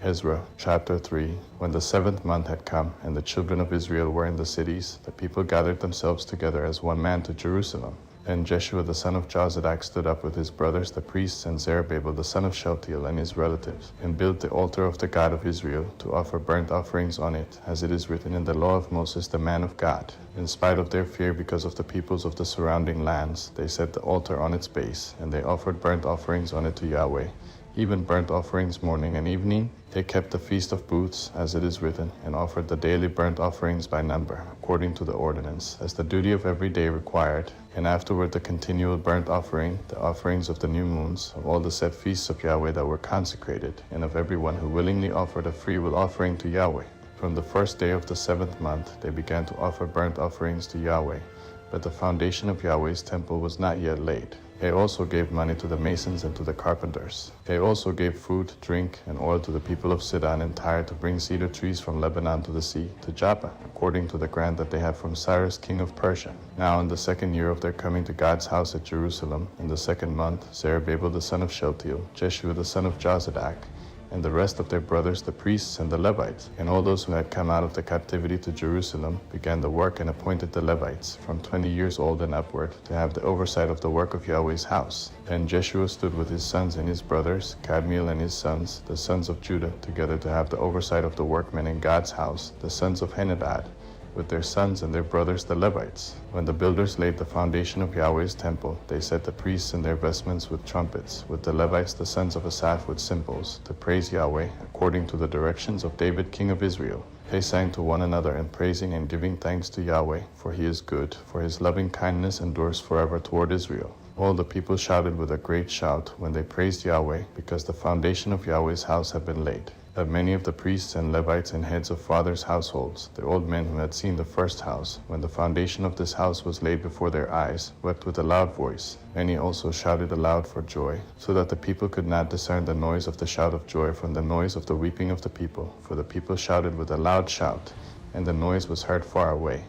Ezra chapter 3. When the 7th month had come, and the children of Israel were in the cities, the people gathered themselves together as one man to Jerusalem. And Jeshua the son of Jozadak stood up with his brothers the priests and Zerubbabel the son of Shealtiel and his relatives, and built the altar of the God of Israel, to offer burnt offerings on it, as it is written in the law of Moses the man of God. In spite of their fear because of the peoples of the surrounding lands, they set the altar on its base, and they offered burnt offerings on it to Yahweh, even burnt offerings morning and evening. They kept the Feast of Booths, as it is written, and offered the daily burnt offerings by number, according to the ordinance, as the duty of every day required, and afterward the continual burnt offering, the offerings of the new moons, of all the set feasts of Yahweh that were consecrated, and of everyone who willingly offered a freewill offering to Yahweh. From the first day of the 7th month they began to offer burnt offerings to Yahweh, but the foundation of Yahweh's temple was not yet laid. They also gave money to the masons and to the carpenters. They also gave food, drink, and oil to the people of Sidon and Tyre to bring cedar trees from Lebanon to the sea, to Joppa, according to the grant that they had from Cyrus king of Persia. Now in the 2nd year of their coming to God's house at Jerusalem, in the 2nd month, Zerubbabel the son of Shealtiel, Jeshua the son of Jozadak, and the rest of their brothers the priests and the Levites, and all those who had come out of the captivity to Jerusalem, began the work and appointed the Levites, from 20 years old and upward, to have the oversight of the work of Yahweh's house. Then Jeshua stood with his sons and his brothers, Kadmiel and his sons, the sons of Judah, together to have the oversight of the workmen in God's house, the sons of Henadad, with their sons and their brothers the Levites. When the builders laid the foundation of Yahweh's temple, they set the priests in their vestments with trumpets, with the Levites the sons of Asaph with cymbals, to praise Yahweh, according to the directions of David king of Israel. They sang to one another in praising and giving thanks to Yahweh, for he is good, for his loving kindness endures forever toward Israel. All the people shouted with a great shout when they praised Yahweh, because the foundation of Yahweh's house had been laid. That many of the priests and Levites and heads of fathers' households, the old men who had seen the first house, when the foundation of this house was laid before their eyes, wept with a loud voice. Many also shouted aloud for joy, so that the people could not discern the noise of the shout of joy from the noise of the weeping of the people. For the people shouted with a loud shout, and the noise was heard far away.